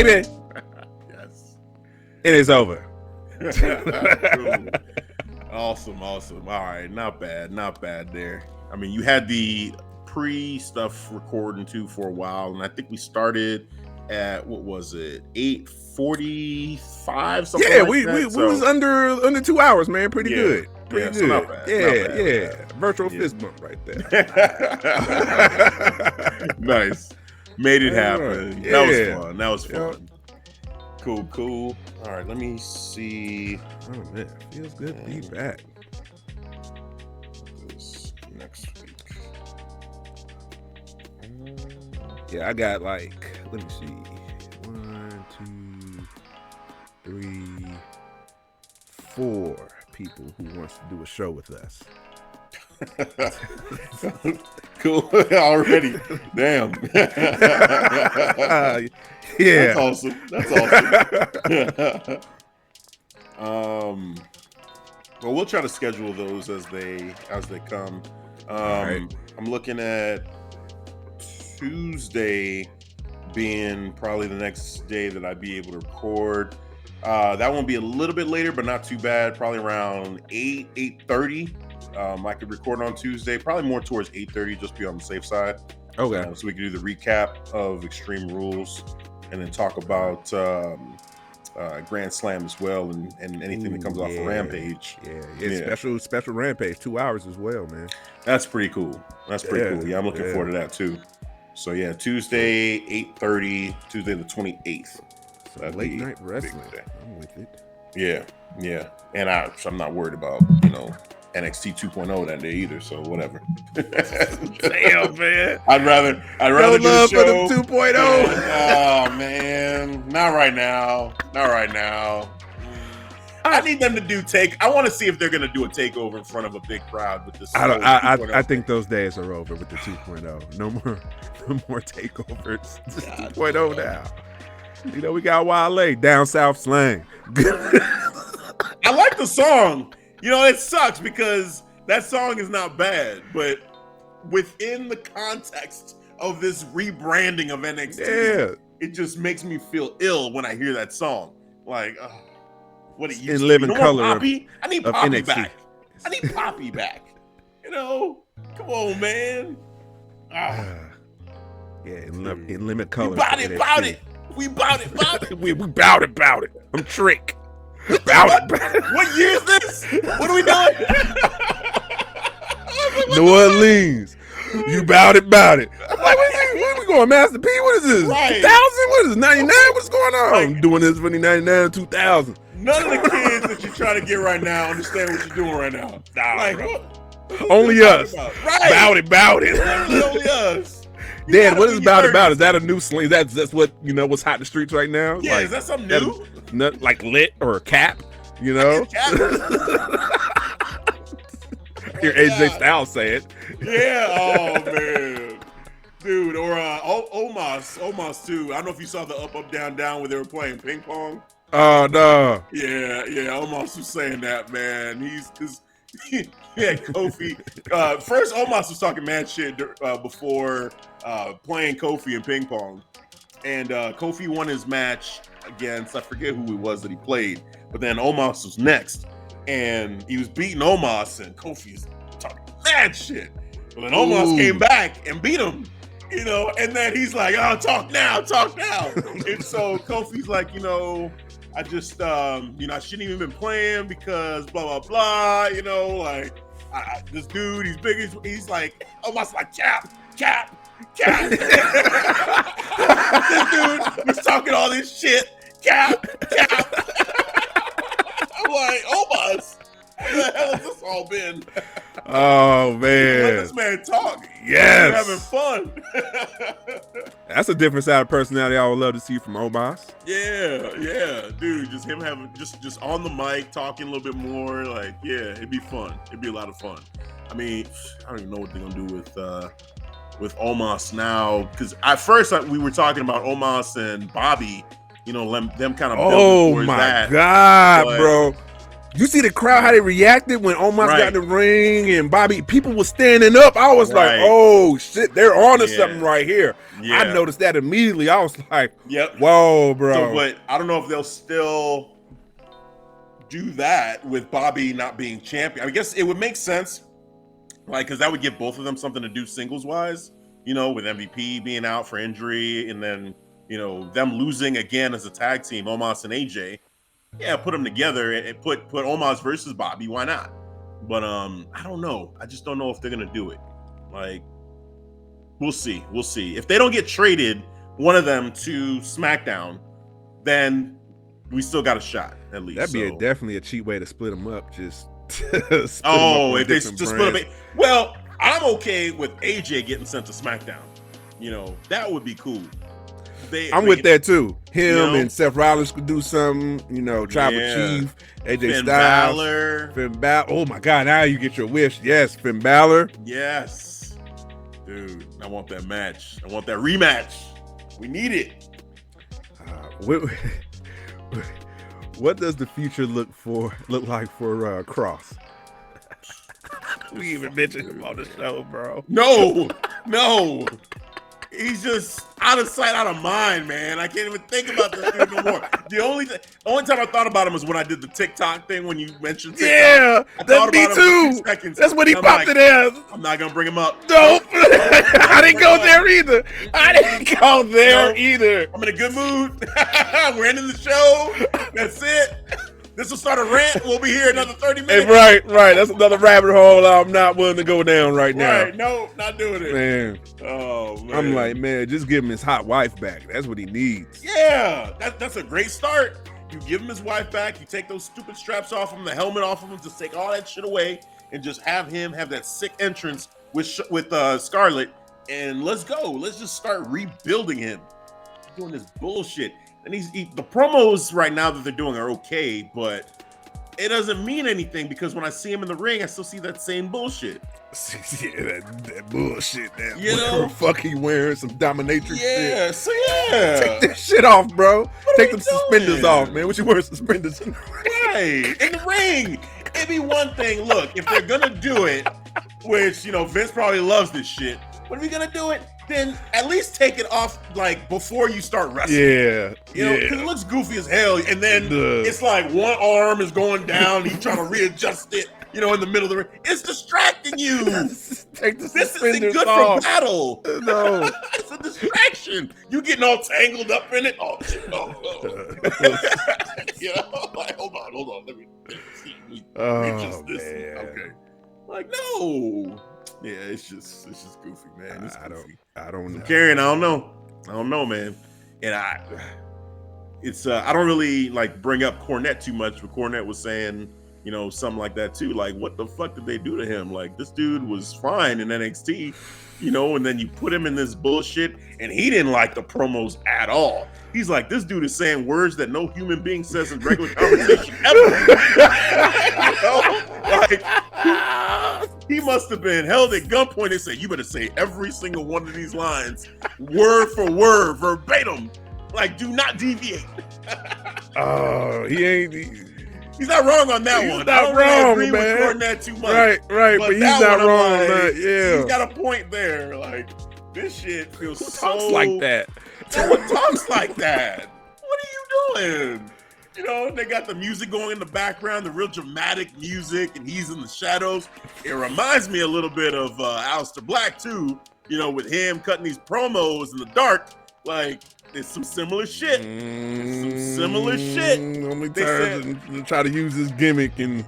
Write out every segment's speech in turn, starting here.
baby. Yes. It is over. Cool. Awesome. All right, not bad there. I mean, you had the pre-stuff recording too for a while, and I think we started at, what was it, 8:45, something like we was under 2 hours, man. Pretty good. Pretty good. So not bad. Virtual fist bump right there. Nice. Made it happen. Yeah. That was fun. Cool. All right, let me see. Oh man, feels good to be back. This next week. Yeah, I got let me see. 1, 2, 3, 4 people who wants to do a show with us. Cool. Already. Damn. Yeah. That's awesome. Well, we'll try to schedule those as they come. Right. I'm looking at Tuesday being probably the next day that I'd be able to record. That won't be a little bit later, but not too bad. Probably around 8:30. I could record on Tuesday, probably more towards 8:30, just be on the safe side. Okay. So we can do the recap of Extreme Rules and then talk about Grand Slam as well, and anything that comes off of Rampage. Yeah. Special Rampage, 2 hours as well, man. That's pretty cool. Yeah, I'm looking forward to that too. So yeah, Tuesday 8:30, Tuesday the 28th. So late night wrestling. I'm with it. Yeah. And I'm not worried about NXT 2.0 that day either. So whatever. Damn, man. I'd rather do the show. For the 2.0. Oh man, not right now. I need them to do I want to see if they're gonna do a takeover in front of a big crowd with this. I think those days are over with the 2.0. No more takeovers. Just 2.0 now. We got Wale, Down South Slang. I like the song. It sucks because that song is not bad, but within the context of this rebranding of NXT, it just makes me feel ill when I hear that song. Like, what it used to be. Color Poppy? I need Poppy NXT. back. I need Poppy back. Come on, man. In limit color. We bout it. We bout it. We bout it. I'm Trick. Bout it. What year is this? What are we doing? New Orleans. You bout it. Where are we going, Master P? What is this? Right. 2000? What is this? 99? What's going on? I'm doing this for the 99, 2000. None of the kids that you're trying to get right now understand what you're doing right now. Only us. Right. Bout it. Only us. Dad, what is Bout It? Is that a new slang? That's what what's hot in the streets right now? Yeah, is that something new? Like lit or a cap, Hear AJ Styles say it. Yeah, oh man. Dude, or Omos too. I don't know if you saw the up, down, down where they were playing ping pong. Oh no. Yeah, Omos was saying that, man. Kofi. First, Omos was talking mad shit before playing Kofi in ping pong, and Kofi won his match against, I forget who it was that he played, but then Omos was next, and he was beating Omos, and Kofi's talking mad shit. But then Omos came back and beat him, and then he's like, "Oh, talk now." And so Kofi's like, I just, I shouldn't even been playing because blah, blah, blah, this dude, he's big, he's like, almost like, cap. This dude was talking all this shit, cap. I'm like, almost. What the hell has this all been? Oh, man. Let this man talk. Yes. We're having fun. That's a different side of personality I would love to see from Omos. Yeah, dude. Just him having just on the mic talking a little bit more. It'd be fun. It'd be a lot of fun. I mean, I don't even know what they're gonna do with Omos now, because at first we were talking about Omos and Bobby. Them kind of building towards that. Oh my God, bro. You see the crowd how they reacted when Omos Right. got in the ring and Bobby. People were standing up. I was like, Right. oh shit, they're on to Yeah. something right here. Yeah. I noticed that immediately. I was like, Yep. whoa, bro. So, but I don't know if they'll still do that with Bobby not being champion. I guess it would make sense, like, because that would give both of them something to do singles wise. You know, with MVP being out for injury, and then them losing again as a tag team, Omos and AJ. Yeah, put them together and put Omos versus Bobby. Why not? But I don't know. I just don't know if they're gonna do it. Like, we'll see. We'll see. If they don't get traded, one of them to SmackDown, then we still got a shot at least. That'd be definitely a cheap way to split them up. Just split if they just split them. Well, I'm okay with AJ getting sent to SmackDown. That would be cool. I'm with that too. Him and Seth Rollins could do something. Tribal Chief, AJ Finn Styles, Balor. Finn Balor. Oh my God! Now you get your wish. Yes, Finn Balor. Yes, dude. I want that match. I want that rematch. We need it. What does the future look like for Cross? We even mentioned him on the show, bro. No. He's just out of sight, out of mind, man. I can't even think about this dude no more. The only time I thought about him was when I did the TikTok thing when you mentioned TikTok. Yeah, that's me too. That's when he popped it as. I'm not gonna bring him up. Nope. I didn't go there either. I'm in a good mood. We're ending the show. That's it. This will start a rant. We'll be here another 30 minutes. Hey, right. That's another rabbit hole I'm not willing to go down right now. Right, no, not doing it. Man. Oh, man. I'm like, man, just give him his hot wife back. That's what he needs. Yeah, that's a great start. You give him his wife back. You take those stupid straps off him, the helmet off of him, just take all that shit away and just have him have that sick entrance with Scarlett. And let's go. Let's just start rebuilding him. Doing this bullshit. And the promos right now that they're doing are okay, but it doesn't mean anything because when I see him in the ring, I still see that same bullshit. Yeah, that bullshit. That fucking wearing some dominatrix shit. Yeah, so yeah. Take that shit off, bro. Take them suspenders off, man. What you wearing suspenders in the ring? Right, in the ring. It'd be one thing. Look, if they're gonna do it, which Vince probably loves this shit, but if you're gonna do it, then at least take it off like before you start wrestling. Yeah. Because it looks goofy as hell. And then it's like one arm is going down, he's trying to readjust it, in the middle of the ring. It's distracting you. Take the this isn't good off. for battle. No. It's a distraction. You getting all tangled up in it. Oh shit. Oh. Like, hold on. Let me see. Oh, this. Man. Okay. Like, no. Yeah, it's just goofy, man. I don't know. Karen, I don't know, man. And I don't really like bring up Cornette too much, but Cornette was saying, something like that too. Like, what the fuck did they do to him? Like, this dude was fine in NXT, and then you put him in this bullshit, and he didn't like the promos at all. He's like, this dude is saying words that no human being says in regular conversation ever. Like, he must have been held at gunpoint and said, you better say every single one of these lines, word for word, verbatim. Like, do not deviate. Oh, He's not wrong on that one. Not I don't wrong, really agree man. With Cornette too much. Right, but he's not wrong on that. Yeah, he's got a point there. Like, this shit feels talks like that. No one talks like that. What are you doing? They got the music going in the background, the real dramatic music, and he's in the shadows. It reminds me a little bit of Aleister Black too. With him cutting these promos in the dark. Like, it's some similar shit. Only to try to use his gimmick and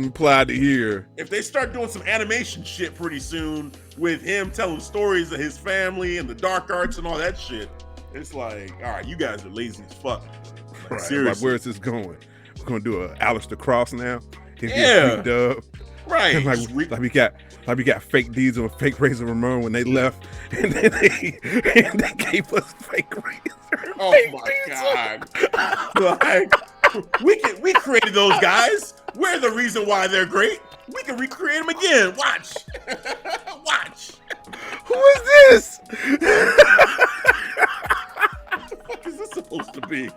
apply to here. If they start doing some animation shit pretty soon with him telling stories of his family and the dark arts and all that shit, it's like, all right, you guys are lazy as fuck. Like, right. Seriously. Like, where is this going? We're gonna do a Aleister Cross now. Yeah. Dub. Right. like we got fake Diesel and fake Razor Ramon when they left, and then they gave us fake Razor. Oh my God! Like, we created those guys. We're the reason why they're great. We can recreate them again. Watch. Who is this? What the fuck is this supposed to be?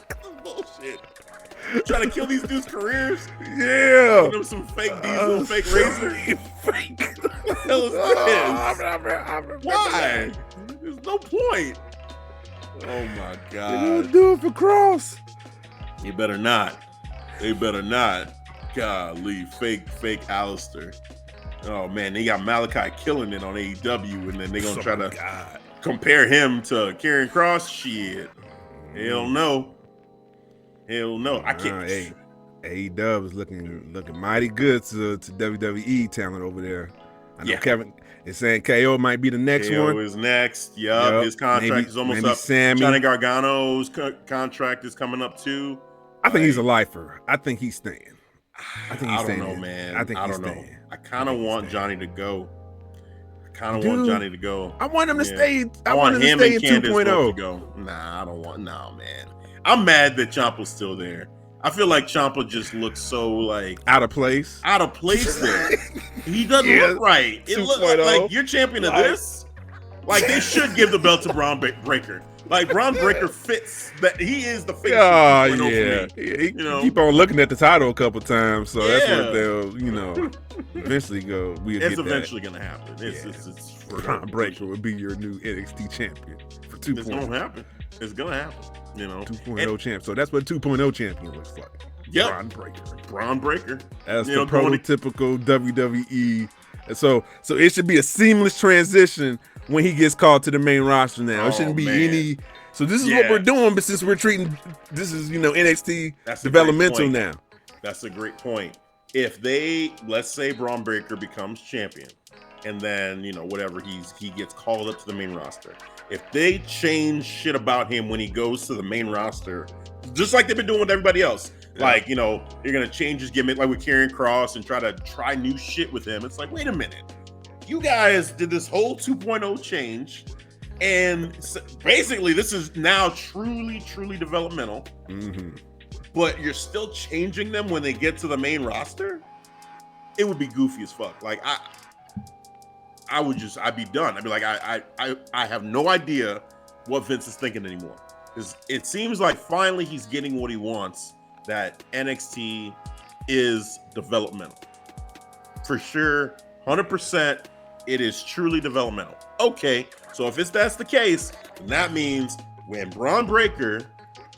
This is bullshit. Trying to kill these dudes' careers. Yeah. Give them some fake diesel, fake razor. Fake. What the hell is this? Why? There's no point. Oh my They God. gonna do it for Cross. You better not. They better not. Golly, fake Alistair. Oh man, they got Malachi killing it on AEW, and then they gonna try to compare him to Karrion Kross. Shit. Hell no. Hell no. I can't. Hey, AEW is looking mighty good to WWE talent over there. I know Kevin is saying KO might be the next KO one. is next. Yep. His contract is almost up. Sammy. Johnny Gargano's contract is coming up too. I think he's a lifer. I think he's staying. I don't know, man. I don't know. I kind of want Johnny to go. I want him to stay. I want him to stay in 2.0. Go. Nah, I don't want. Nah, man. I'm mad that Ciampa's still there. I feel like Ciampa just looks so like out of place. There. He doesn't look right. It looks like you're champion of this. Like they should give the belt to Braun Breaker. Like Braun Breaker fits that he is the face. Oh yeah, he keep on looking at the title a couple times, so that's what they'll eventually go. It's eventually gonna happen. It's Braun Breaker would be your new NXT champion for 2.0. It's gonna happen. It's gonna happen. 2.0 champ. So that's what 2.0 champion looks like. Yep. Braun Breaker. That's the prototypical WWE. So it should be a seamless transition when he gets called to the main roster now. It shouldn't be any. So this is what we're doing, but since we're treating this is NXT developmental now. That's a great point. If let's say Braun Breaker becomes champion, and then whatever he gets called up to the main roster. If they change shit about him when he goes to the main roster, just like they've been doing with everybody else, like you're gonna change his gimmick, like with Karrion Kross, and try new shit with him. It's like, wait a minute, you guys did this whole 2.0 change, and basically this is now truly developmental. Mm-hmm. But you're still changing them when they get to the main roster. It would be goofy as fuck. Like I'd be done. I'd be like, I have no idea what Vince is thinking anymore. Because it seems like finally he's getting what he wants, that NXT is developmental. For sure, 100%, it is truly developmental. Okay, so if that's the case, then that means when Braun Breaker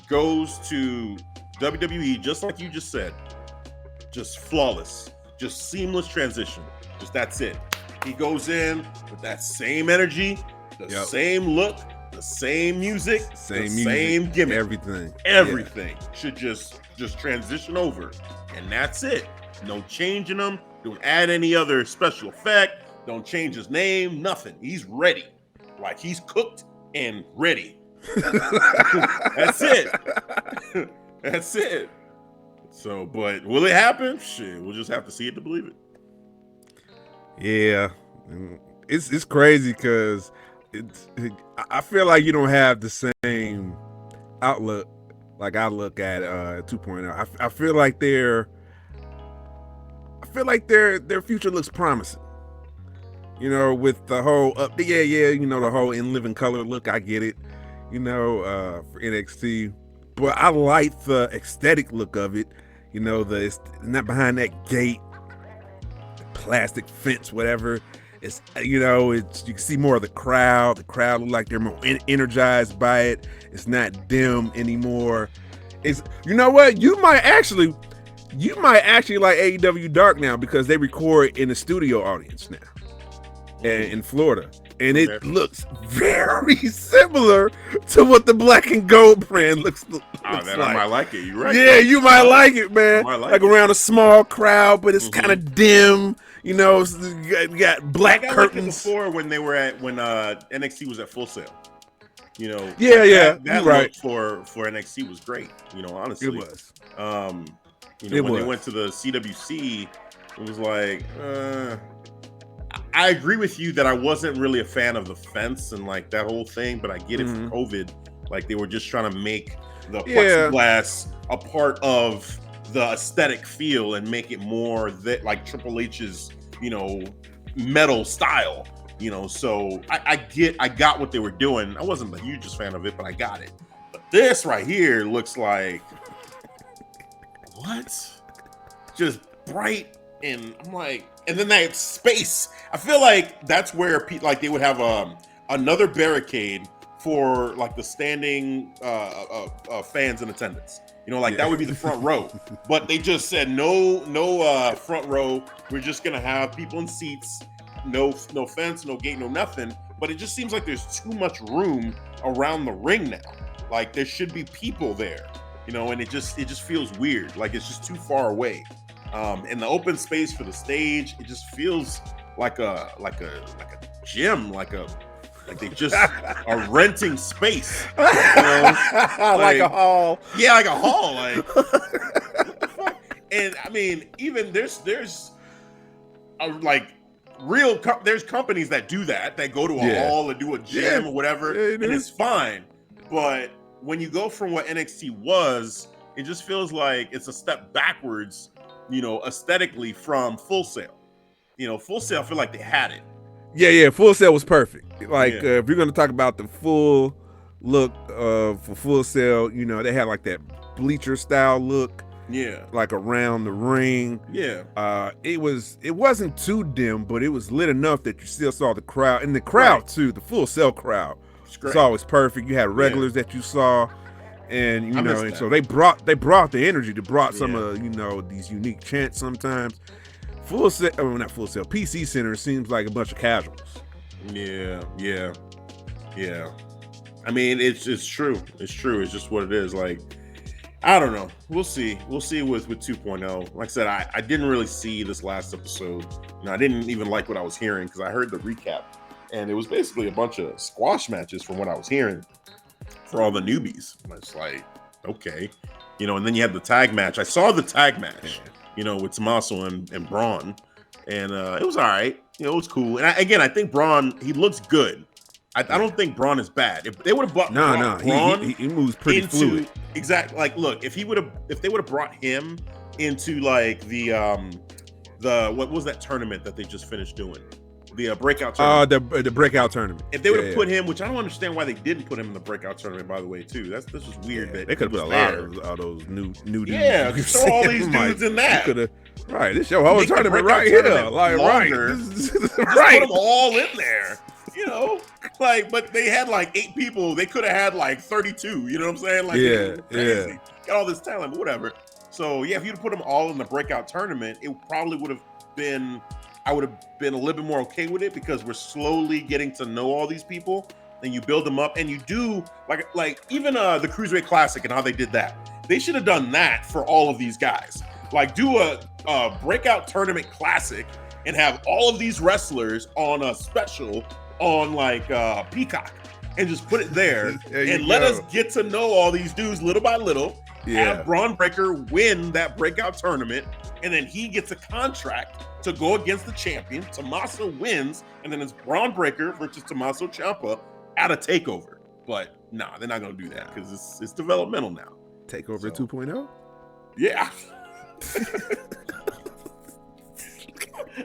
goes to WWE, just like you just said, just flawless, just seamless transition. Just that's it. He goes in with that same energy, the same look, the same music, same gimmick, everything should just transition over, and that's it. No changing him. Don't add any other special effect. Don't change his name. Nothing. He's ready, like he's cooked and ready. That's it. That's it. So, but will it happen? Shit, we'll just have to see it to believe it. Yeah, it's crazy because I feel like you don't have the same outlook like I look at 2.0. I feel like their future looks promising. With the whole the whole In Living Color look. I get it. For NXT, but I like the aesthetic look of it. It's not behind that gate, plastic fence, whatever. It's you can see more of the crowd. The crowd look like they're more energized by it. It's not dim anymore. It's what you might actually like AEW Dark now because they record in the studio audience now, and in Florida, and it looks very similar to what the Black and Gold brand looks like. I might like it. You're right. Yeah, you might like it, man. Like around a small crowd, but it's kind of dim. You got black curtains. Before when NXT was at Full Sail. That look for NXT was great. Honestly, it was. When they went to the CWC, it was like. I agree with you that I wasn't really a fan of the fence and like that whole thing, but I get it for COVID. Like they were just trying to make the plexiglass a part of the aesthetic feel and make it more that like Triple H's, metal style, so I got what they were doing. I wasn't the hugest fan of it, but I got it. But this right here looks like what? Just bright, and I'm like, and then that space. I feel like that's where like they would have another barricade for like the standing fans in attendance. You know, like that would be the front row. But they just said no front row. We're just gonna have people in seats. No fence, no gate, no nothing. But it just seems like there's too much room around the ring now. Like there should be people there, you know, and it just feels weird. Like it's just too far away. And the open space for the stage, it just feels like a gym, like they just are renting space, you know? Like a hall. Yeah, like a hall. Like, what the fuck? And I mean, even there's like there's companies that do that go to a hall and do a gym or whatever, and it's fine. But when you go from what NXT was, it just feels like it's a step backwards, you know, aesthetically from Full Sail. You know, Full Sail, I feel like they had it. Yeah, Full Sail was perfect. Like if you're gonna talk about the full look for Full Sail, you know, they had like that bleacher style look. Yeah, like around the ring. Yeah, it wasn't too dim, but it was lit enough that you still saw the crowd, and the crowd too. The Full Sail crowd was always perfect. You had regulars that you saw, and you know, and so they brought the energy. They brought some of these unique chants sometimes. Full Sail, not Full Sail. PC Center seems like a bunch of casuals. Yeah. I mean, it's true. It's true. It's just what it is. Like, I don't know. We'll see. We'll see with 2.0. Like I said, I didn't really see this last episode. You know, I didn't even like what I was hearing because I heard the recap, and it was basically a bunch of squash matches from what I was hearing for all the newbies. And it's like, okay, you know. And then you had the tag match. I saw the tag match, you know, with Tommaso and Braun, and it was all right. You know, it was cool. And I think Braun, he looks good. I don't think Braun is bad. If they would have brought Braun, he moves pretty fluid. Exactly. Like, look, if they would have brought him into like the what was that tournament that they just finished doing? The breakout tournament. The breakout tournament. If they would have put him, which I don't understand why they didn't put him in the breakout tournament, by the way, too. That's just weird. That they could have put a lot of those new dudes. Yeah, throw all these dudes in that. Right, this your whole tournament right here. Like, longer. Just put them all in there. You know, like, but they had like 8 people. They could have had like 32. You know what I'm saying? Like, got all this talent, but whatever. So yeah, if you'd put them all in the breakout tournament, it probably would have been. I would have been a little bit more okay with it because we're slowly getting to know all these people, and you build them up, and you do like even the Cruiserweight Classic and how they did that. They should have done that for all of these guys. Like, do a breakout tournament classic and have all of these wrestlers on a special on like Peacock and just put it there and let us get to know all these dudes little by little. Have Braun Breaker win that breakout tournament, and then he gets a contract to go against the champion. Tommaso wins, and then it's Braun Breaker versus Tommaso Ciampa at a takeover. But nah, they're not gonna do that because it's developmental now. Takeover 2.0? Yeah.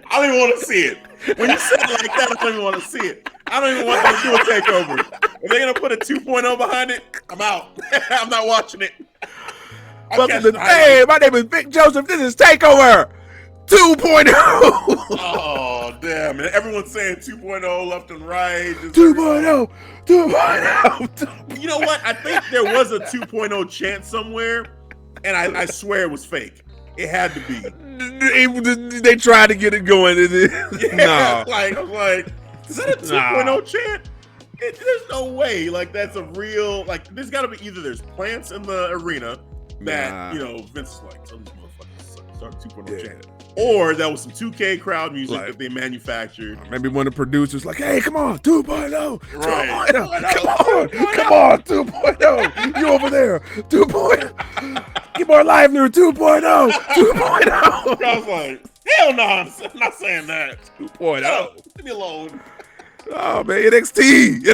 I don't even want to see it. When you say it like that, I don't even want to see it. I don't even want them to do a takeover. If they're gonna put a 2.0 behind it, I'm out. I'm not watching it. Hey, my name is Vic Joseph. This is Takeover 2.0. Oh, damn. And everyone's saying 2.0 left and right. 2.0. 2.0. You know what? I think there was a 2.0 chant somewhere, and I swear it was fake. It had to be. They tried to get it going. Yeah, like, I'm like, is that a 2.0 chant? There's no way. Like, that's a real, like, there's got to be either there's plants in the arena that, you know, Vince is like, tell these motherfuckers start a 2.0 chant. Or that was some 2K crowd music that they manufactured. Maybe one of the producers like, hey, come on, 2.0. Right. 2.0. Come on, 2.0. You over there, 2.0. Get more livelier, 2.0. 2.0. I was like, hell no, I'm not saying that. 2.0. No, leave me alone. Oh, man, NXT.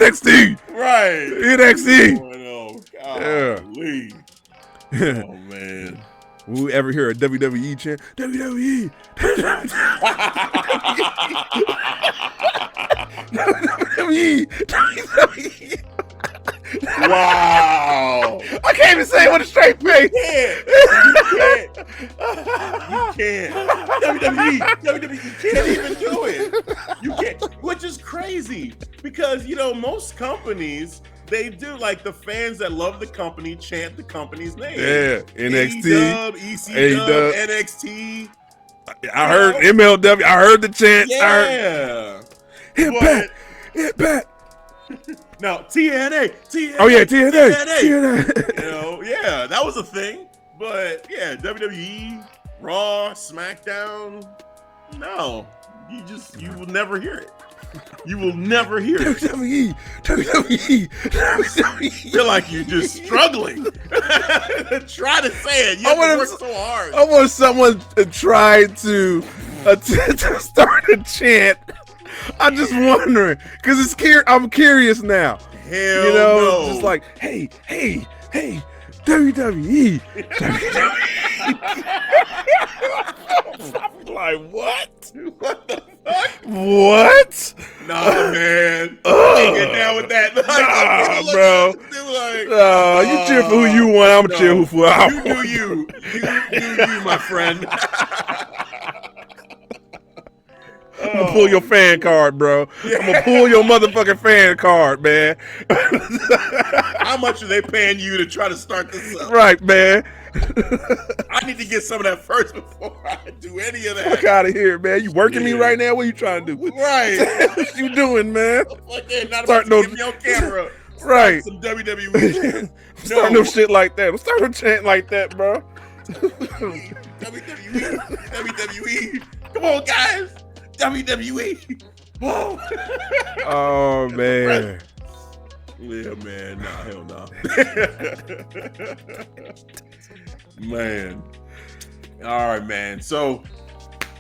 Right. NXT. 2.0. Golly. Oh, man. Will we ever hear a WWE chant? WWE. WWE. Wow. I can't even say it with a straight face. WWE, you can't even do it. You can't, which is crazy because most companies they do like the fans that love the company chant the company's name. Yeah, NXT, AEW, ECW, NXT. I heard MLW. I heard the chant. Yeah. Hit back. No, TNA. Oh yeah, TNA. Yeah, that was a thing. But yeah, WWE, Raw, SmackDown. No, you will never hear it. You will never hear it. WWE. I feel like you're just struggling. Try to say it. You have to work so hard. I want someone to try to start a chant. I'm just wondering because I'm curious now. Hell no. Just like hey, WWE. I'm like, what? What the fuck? What? Nah, man. Can't get down with that. Nah, bro. You cheer for who you want. I'm cheer for who I want. You do you. You do you, my friend. I'm gonna pull your fan card, bro. I'm gonna pull your motherfucking fan card, man. How much are they paying you to try to start this up? Right, man. I need to get some of that first before I do any of that. Fuck out of here, man. You working me right now? What you trying to do? Right. What you doing, man? Not about to get me on camera. Right. Some WWE. Start no shit like that. Start a chant like that, bro. WWE. Come on, guys. WWE. Oh man. Yeah, man. Nah, hell no. Man. All right, man. So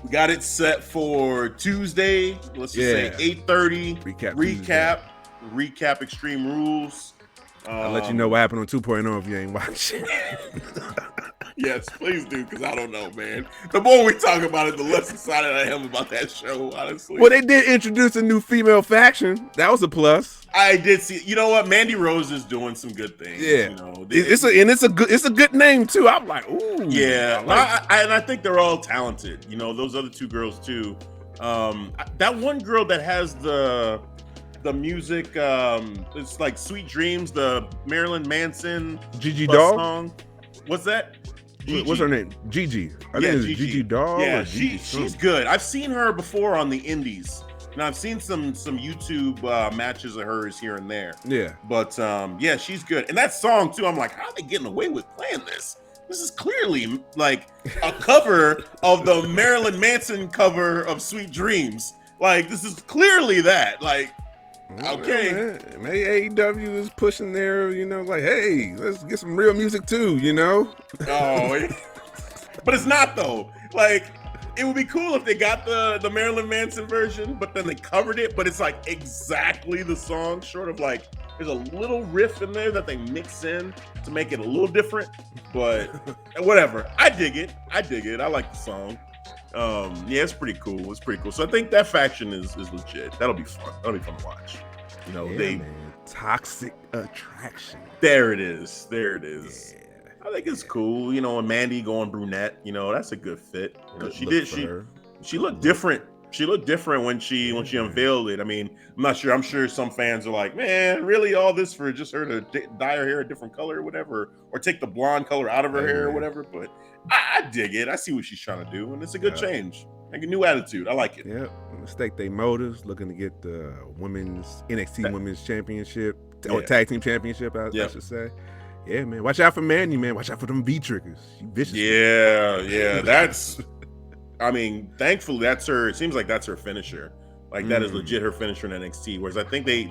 we got it set for Tuesday. Let's just say 8:30. Recap Extreme Rules. I'll let you know what happened on 2.0 if you ain't watching. Yes, please do, because I don't know, man. The more we talk about it, the less excited I am about that show, honestly. Well, they did introduce a new female faction. That was a plus. I did see. You know what? Mandy Rose is doing some good things. Yeah, it's a good name too. I'm like, ooh. Yeah, I think they're all talented. Those other two girls too. That one girl that has the music, it's like Sweet Dreams, the Marilyn Manson Gigi Doll song. What's that? Gigi. What's her name? Gigi. I think it's Gigi Doll. Yeah, she's good. I've seen her before on the indies. And I've seen some YouTube matches of hers here and there. Yeah. But yeah, she's good. And that song too, I'm like, how are they getting away with playing this? This is clearly like a cover of the Marilyn Manson cover of Sweet Dreams. Like, this is clearly that. Like, okay. Well, maybe AEW is pushing their, like, hey, let's get some real music too, Oh, but it's not though. Like, it would be cool if they got the Marilyn Manson version, but then they covered it, but it's like exactly the song, short of like there's a little riff in there that they mix in to make it a little different. But whatever. I dig it. I like the song. Yeah, it's pretty cool. So I think that faction is legit. That'll be fun. That'll be fun to watch. Man. Toxic Attraction. There it is. Yeah. I think it's cool, and Mandy going brunette, that's a good fit. She looked different. She looked different when she unveiled it. I mean, I'm sure some fans are like, man, really all this for just her to dye her hair a different color or whatever, or take the blonde color out of her hair or whatever. But I dig it. I see what she's trying to do, and it's a good change. Like a new attitude. I like it. Yeah. Mistake their motives, looking to get the NXT Women's Championship or Tag Team Championship, I should say. Yeah, man. Watch out for Mandy, man. Watch out for them V-triggers. She vicious. Yeah. Thankfully, that's her. It seems like that's her finisher. Like, that is legit her finisher in NXT. Whereas I think they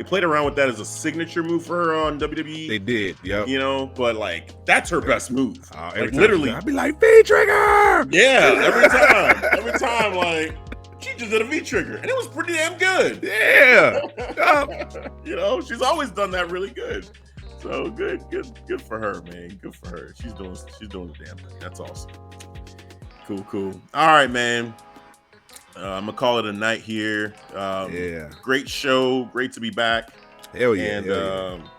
played around with that as a signature move for her on WWE. They did, yep. But like, that's her best move. Like, literally, I'd be like, V-trigger! Yeah, every time, like, she just did a V-trigger, and it was pretty damn good. Yeah. She's always done that really good. So good for her, man. Good for her. She's doing the damn thing. That's awesome. Cool. All right, man. I'm gonna call it a night here. Great show. Great to be back. Hell yeah. And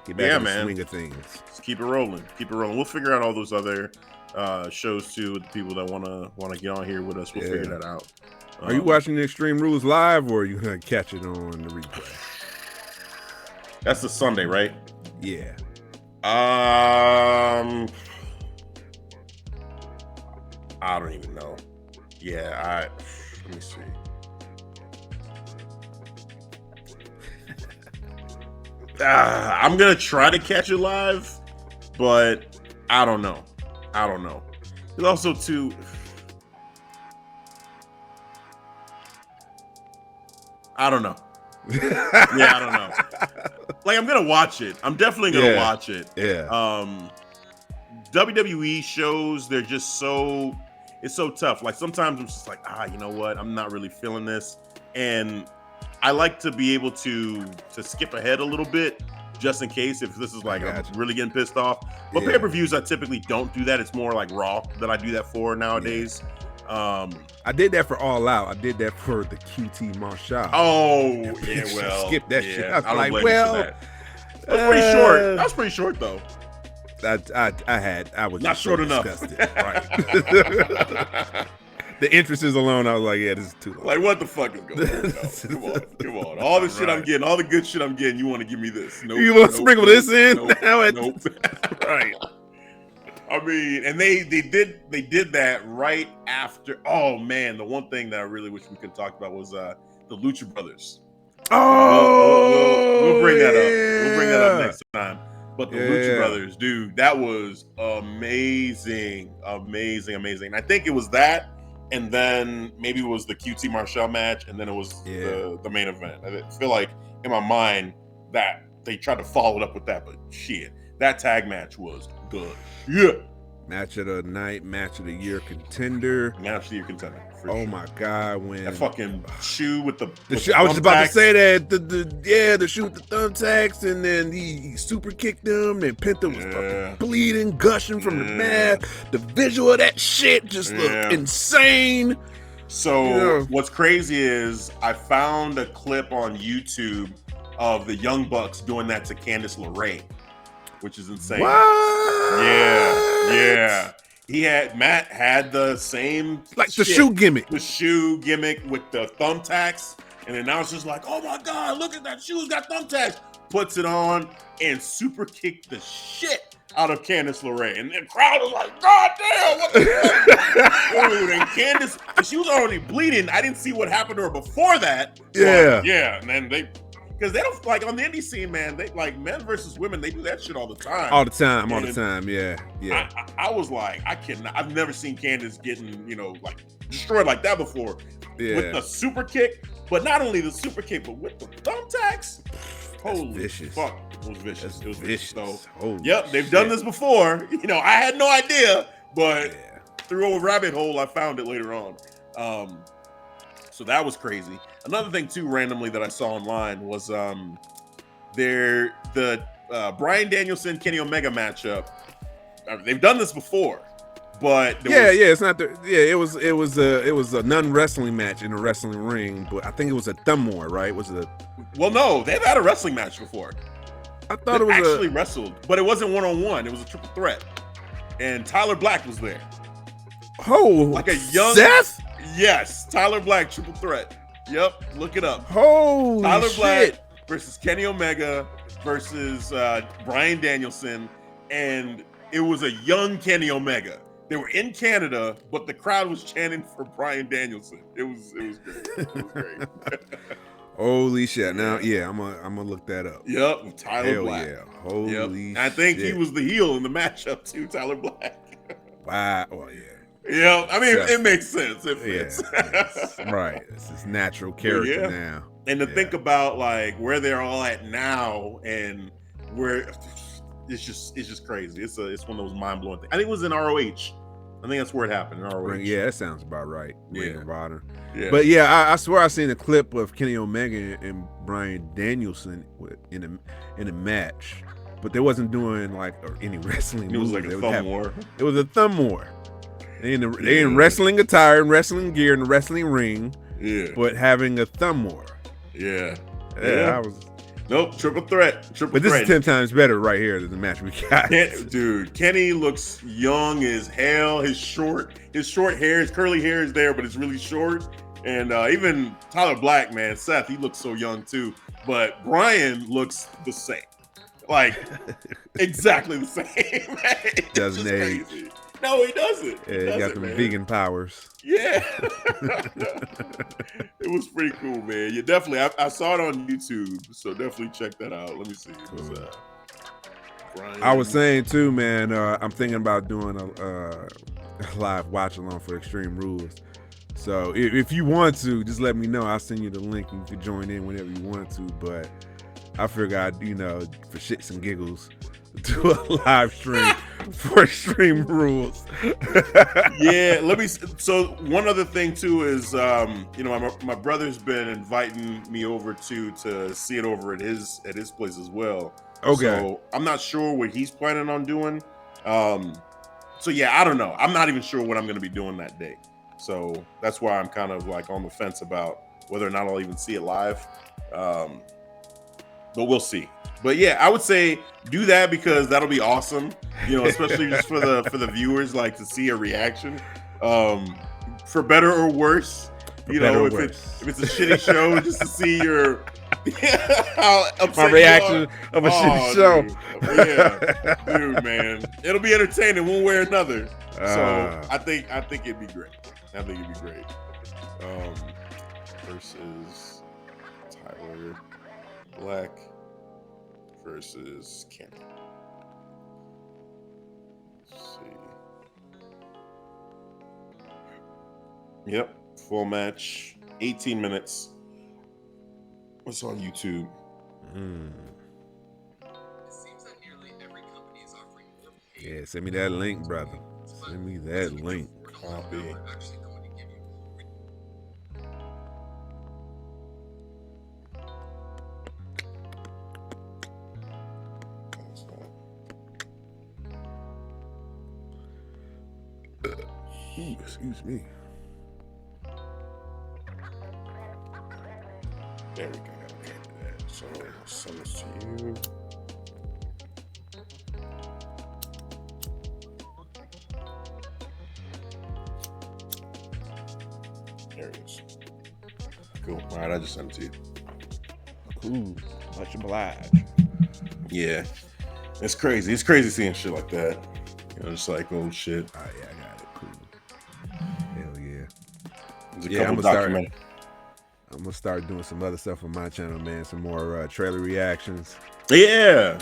get back in the swing of things. Just keep it rolling. We'll figure out all those other shows too with the people that wanna get on here with us. We'll figure that out. Are you watching the Extreme Rules live, or are you gonna catch it on the replay? That's the Sunday, right? Yeah. I don't even know. Yeah, let me see. I'm gonna try to catch it live, but I don't know. It's also too. I don't know. Yeah, I don't know. Like, I'm gonna watch it. I'm definitely gonna watch it. Yeah. WWE shows, they're just so, it's so tough. Like, sometimes I'm just like, you know what? I'm not really feeling this. And I like to be able to skip ahead a little bit just in case if this is like, I'm really getting pissed off. But pay-per-views, I typically don't do that. It's more like Raw that I do that for nowadays. I did that for All Out. I did that for the QT Marshall. Oh, yeah, well. Skip that shit. I was I don't like, blame well. you for that. That was pretty short. That was pretty short, though. I was not just short so enough. Disgusted. Right. The entrances alone, I was like, yeah, this is too long. Like, what the fuck is going on? No, come on. All the shit I'm getting, all the good shit I'm getting, you want to give me this? Nope, you want to sprinkle this in? Nope. Right. I mean, and they did that right after. Oh man, the one thing that I really wish we could talk about was the Lucha Brothers. Oh, we'll bring that up. We'll bring that up next time. But the Lucha Brothers, dude, that was amazing. And I think it was that, and then maybe it was the QT Marshall match, and then it was the main event. I feel like in my mind that they tried to follow it up with that, but shit, that tag match was good. Yeah. Match of the night, match of the year contender. Match of the year contender. Oh sure. My God, when that fucking shoe with the shoe, I was just about to say that the shoe with the thumbtacks, and then he super kicked him, and Penta was fucking bleeding, gushing from the mat. The visual of that shit just looked insane. So what's crazy is I found a clip on YouTube of the Young Bucks doing that to Candice LeRae, which is insane. What? Yeah. Matt had the same the shoe gimmick. The shoe gimmick with the thumbtacks. And then now it's just like, oh my God, look at that shoe's got thumbtacks. Puts it on and super kicked the shit out of Candice LeRae. And the crowd was like, God damn, what the fuck? Dude, and Candice, she was already bleeding. I didn't see what happened to her before that. Yeah. And then because they don't, like, on the indie scene, man, they like men versus women, they do that shit all the time. All the time, yeah. I was like, I've never seen Candice getting, like, destroyed like that before. With the super kick, but not only the super kick, but with the thumbtacks. Holy fuck. It was vicious. So, they've done this before. I had no idea, but through a rabbit hole, I found it later on. So that was crazy. Another thing too, randomly, that I saw online was the Bryan Danielson Kenny Omega matchup. They've done this before, but it's not it was a non-wrestling match in a wrestling ring, but I think it was a thumb war, right? Well, no, they've had a wrestling match before. I thought it was actually wrestled, but it wasn't one-on-one. It was a triple threat, and Tyler Black was there. Oh, like a young Seth? Yes, Tyler Black triple threat. Yep, look it up. Holy Tyler shit. Black versus Kenny Omega versus Bryan Danielson, and it was a young Kenny Omega. They were in Canada, but the crowd was chanting for Bryan Danielson. It was great. It was great. Holy shit! Now, I'm gonna look that up. Yep, Tyler Black. Yeah, holy. I think shit. he was the heel in the matchup too, Tyler Black. Wow. Oh yeah. Yeah, I mean, it makes sense. It fits. Right. It's his natural character now. And to think about like where they're all at now, and where it's just crazy. It's one of those mind blowing things. I think it was in ROH. I think that's where it happened in ROH. Yeah, that sounds about right. Yeah. But I swear I seen a clip of Kenny Omega and Bryan Danielson in a match, but they wasn't doing like any wrestling. It was like a thumb war. It was a thumb war. They in wrestling attire and wrestling gear in the wrestling ring, but having a thumb war. Yeah. I was. Nope, triple threat. Triple But this threat. is 10 times better right here than the match we got. Dude, Kenny looks young as hell. His short hair, his curly hair is there, but it's really short. And even Tyler Black, man, Seth, he looks so young too. But Brian looks the same. Like, exactly the same. It's Doesn't just age. crazy. No, he doesn't. Yeah, he got them man. vegan powers. Yeah. It was pretty cool, man. You definitely, I saw it on YouTube, so definitely check that out. Let me see. What's that? Brian. I was saying too, man, I'm thinking about doing a live watch along for Extreme Rules. So if you want to, just let me know. I'll send you the link. You can join in whenever you want to. But I figured I'd, for shits and giggles, do a live stream for Extreme Rules. Yeah, let me. So one other thing too is, my brother's been inviting me over to see it over at his place as well. Okay. So I'm not sure what he's planning on doing. So yeah, I don't know. I'm not even sure what I'm going to be doing that day. So that's why I'm kind of like on the fence about whether or not I'll even see it live. But we'll see. But yeah, I would say do that because that'll be awesome. Especially just for the viewers, like to see a reaction. For better or worse. If it's a shitty show, just to see your how upset my reaction of a shitty show. Dude, man, it'll be entertaining one way or another. So I think it'd be great. Versus Tyler Black versus Kenny. Let's see. Yep, full match, 18 minutes. What's on YouTube? Yeah, send me that link, brother. Send me that link. Copy. Excuse me. There we go. Okay, so I'll send this to you. There it is. Cool. All right, I just sent it to you. Cool. Much obliged. Yeah. It's crazy. It's crazy seeing shit like that. Just like old shit. Oh, yeah, I got it. Cool. Hell yeah. There's a couple documentaries. I'm gonna start doing some other stuff on my channel, man. Some more trailer reactions. Yeah,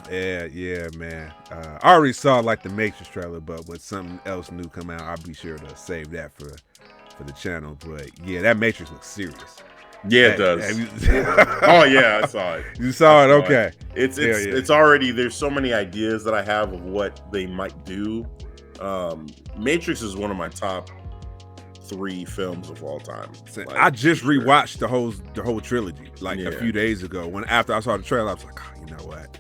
man. I already saw like the Matrix trailer, but when something else new come out, I'll be sure to save that for the channel. But yeah, that Matrix looks serious. Yeah, it does. Oh yeah, I saw it. You saw it? Okay. It's already, there's so many ideas that I have of what they might do. Matrix is one of my top 3 films of all time. I just rewatched the whole trilogy like a few days ago. After I saw the trailer, I was like, oh, you know what?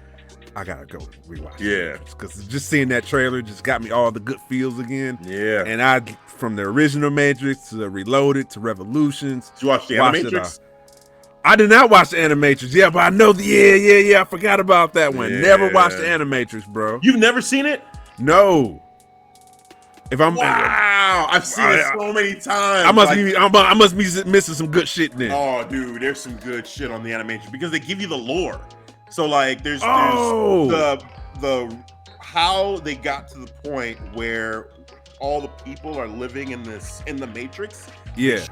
I gotta go rewatch. Yeah, because just seeing that trailer just got me all the good feels again. Yeah, and from the original Matrix to the Reloaded to Revolutions. Did you watch the Animatrix? I did not watch the Animatrix. Yeah, but I know I forgot about that one. Yeah. Never watched the Animatrix, bro. You've never seen it? No. Wow, I've seen it so many times. I must be missing some good shit then. Oh, dude, there's some good shit on the Animatrix because they give you the lore. So like, there's the how they got to the point where all the people are living in the Matrix. Yeah,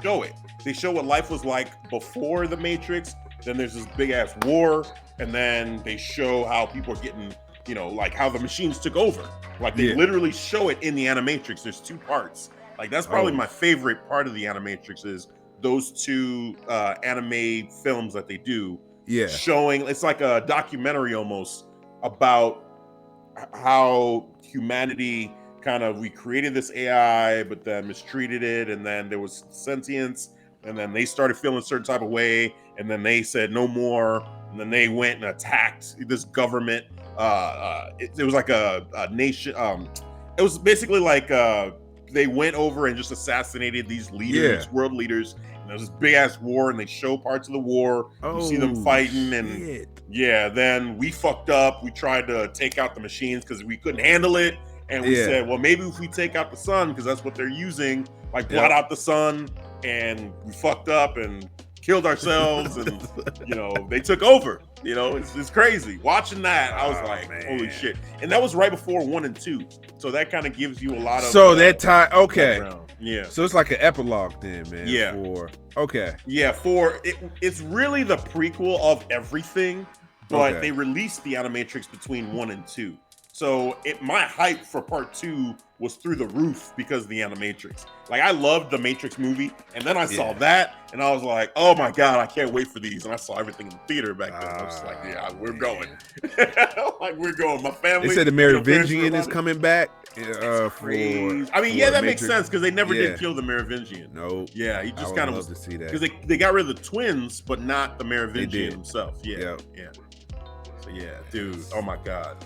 they show what life was like before the Matrix. Then there's this big ass war, and then they show how people are getting, like how the machines took over. Like they literally show it in the Animatrix. There's 2 parts. Like that's probably my favorite part of the Animatrix is those 2 anime films that they do. Yeah, showing, it's like a documentary almost about how humanity we created this AI, but then mistreated it, and then there was sentience, and then they started feeling a certain type of way, and then they said no more, and then they went and attacked this government. It was like a nation. It was basically like they went over and just assassinated these leaders, world leaders. And there's this big ass war, and they show parts of the war. You see them fighting, and then we fucked up. We tried to take out the machines because we couldn't handle it, and we said, well, maybe if we take out the sun, because that's what they're using, like blot out the sun, and we fucked up and killed ourselves, and they took over. It's crazy. Watching that, I was like, holy shit. And that was right before 1 and 2. So that kind of gives you a lot of that time, okay. Background. Yeah. So it's like an epilogue then, man. Yeah. It's really the prequel of everything, but they released the Animatrix between 1 and 2. So my hype for part 2 was through the roof because of the Animatrix. Like, I loved the Matrix movie, and then I saw that, and I was like, oh my God, I can't wait for these. And I saw everything in the theater back then. I was like, yeah, we're going. Like, we're going. My family. They said the Merovingian is coming back. Crazy. I mean, that makes sense because they never did kill the Merovingian. No. Yeah, he just kind of was to see that because they got rid of the twins, but not the Merovingian himself. Yeah. So dude. Oh my God.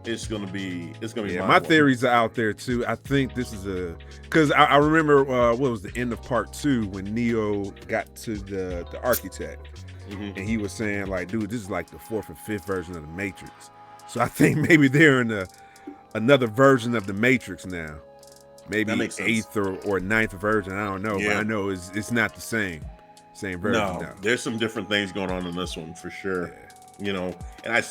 It's gonna be. My theories are out there too. I think this is because I remember what was the end of part 2 when Neo got to the architect, and he was saying like, dude, this is like the 4th and 5th version of the Matrix. So I think maybe they're in another version of the Matrix now, maybe 8th or 9th version. I don't know, but I know it's not the same version. No, there's some different things going on in this one for sure. And I'm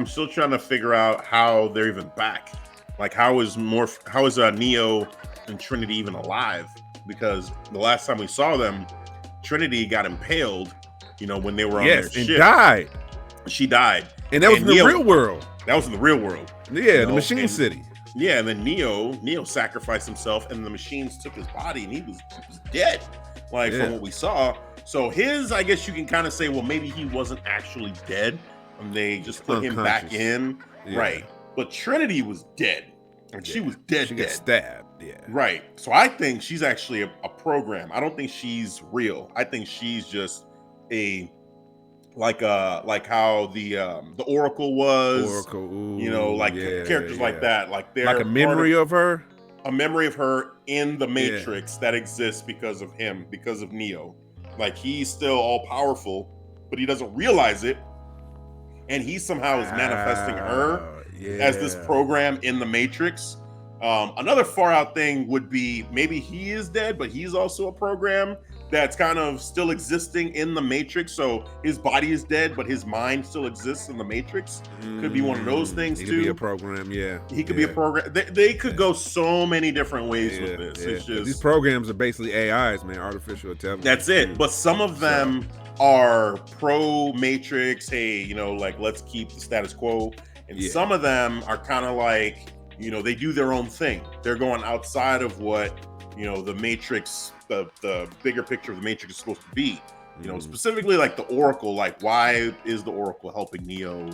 still trying to figure out how they're even back. Like, how is Neo and Trinity even alive? Because the last time we saw them, Trinity got impaled, when they were on their ship. And died. She died. And that was in the real world. That was in the real world. Yeah, the Machine City. Yeah, and then Neo sacrificed himself, and the machines took his body, and he was dead. Like, from what we saw. So I guess you can kind of say, well, maybe he wasn't actually dead, and they just put him back in, right? But Trinity was dead, and she was dead. She got stabbed, right. So I think she's actually a program. I don't think she's real. I think she's just like how the Oracle was, characters like that, like they're like a memory of her, in the Matrix that exists because of him, because of Neo. Like, he's still all powerful, but he doesn't realize it. And he somehow is manifesting her as this program in the Matrix. Another far out thing would be maybe he is dead, but he's also a program that's kind of still existing in the Matrix. So his body is dead, but his mind still exists in the Matrix. Could be one of those things too. He could be a program, He could be a program. They could go so many different ways with this. It's just, these programs are basically AIs, man, artificial intelligence. That's it. But some of them are pro Matrix. Hey, like, let's keep the status quo. And some of them are kind of like, they do their own thing. They're going outside of what, the Matrix, the bigger picture of the Matrix is supposed to be. Specifically like the Oracle. Like, why is the Oracle helping Neo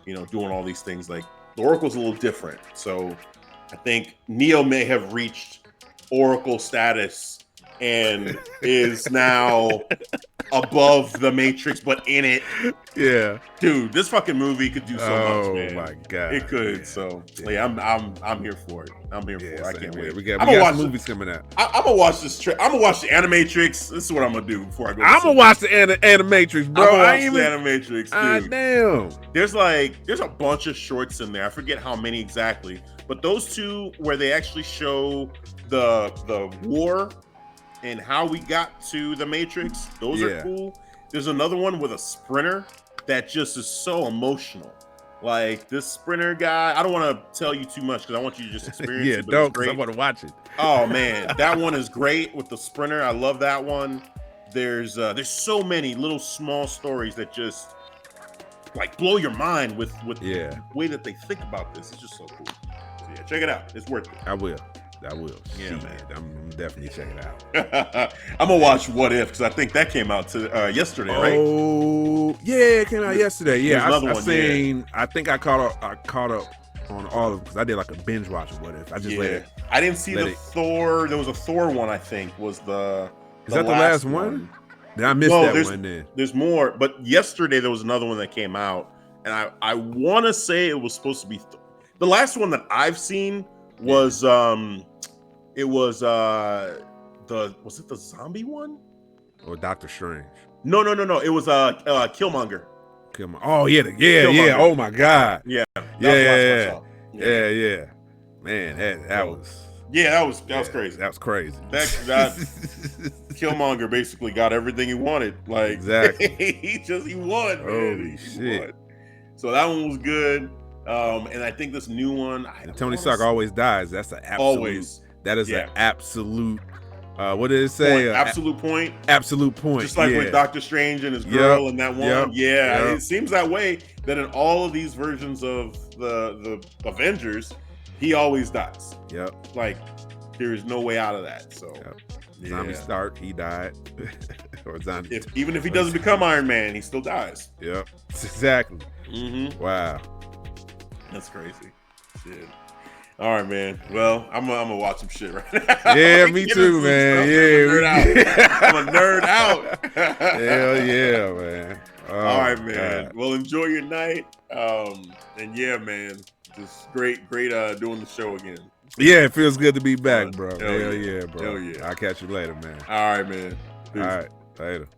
and, doing all these things? Like, the Oracle's a little different. So I think Neo may have reached Oracle status and is now above the Matrix, but in it. Yeah, dude, this fucking movie could do so much, man. Oh my God, it could. Man. So I'm here for it. I'm here for it. I can't wait. We got some movies coming out. I'm gonna watch this. I'm gonna watch the Animatrix. This is what I'm gonna do before I go. I'm gonna watch the Animatrix, bro. I'm gonna watch the Animatrix, dude. Damn. There's a bunch of shorts in there. I forget how many exactly, but those two where they actually show the war and how we got to the Matrix, those are cool. There's another one with a sprinter that just is so emotional. Like, this sprinter guy, I don't want to tell you too much because I want you to just experience it. Don't, because I want to watch it. Oh man, that one is great with the sprinter. I love that one. There's so many little small stories that just like blow your mind with the way that they think about this. It's just so cool. So check it out. It's worth it. I will. Yeah, man. I'm definitely checking it out. I'm gonna watch What If because I think that came out yesterday, right? Oh, yeah, it came out yesterday. Yeah, I think I caught up on all of them because I did like a binge watch of What If. I just I didn't see the Thor. There was a Thor one. I think was the. Is that the last one? Did I miss that one? Then there's more. But yesterday there was another one that came out, and I want to say it was supposed to be the last one that I've seen was It was was it the zombie one? Or Doctor Strange? No. It was Killmonger. Come on. Oh yeah, yeah. Killmonger. Oh my God. Yeah. Yeah. Man, that was. Yeah, that was crazy. That was crazy. That Killmonger basically got everything he wanted. Like exactly. he won. Holy man. shit. Won. So that one was good. And I think this new one. And Tony Stark always dies. That's an absolute. Always. That is an absolute. What did it say? Absolute point. Absolute point. Just like with Doctor Strange and his girl and that one. It seems that way. That in all of these versions of the Avengers, he always dies. Yep. Like there is no way out of that. So Zombie Stark, he died. Or zombie. Even if he doesn't become Iron Man, he still dies. Yep. Exactly. Mm-hmm. Wow. That's crazy. Shit. All right, man. Well, I'm gonna watch some shit right now. Yeah, me too, man. I'm a nerd out. Hell yeah, man. Oh, all right, man. God. Well, enjoy your night. And yeah, man, just great doing the show again. Yeah, it feels good to be back, bro. Hell yeah, bro. Hell yeah. I'll catch you later, man. All right, man. Peace. All right, later.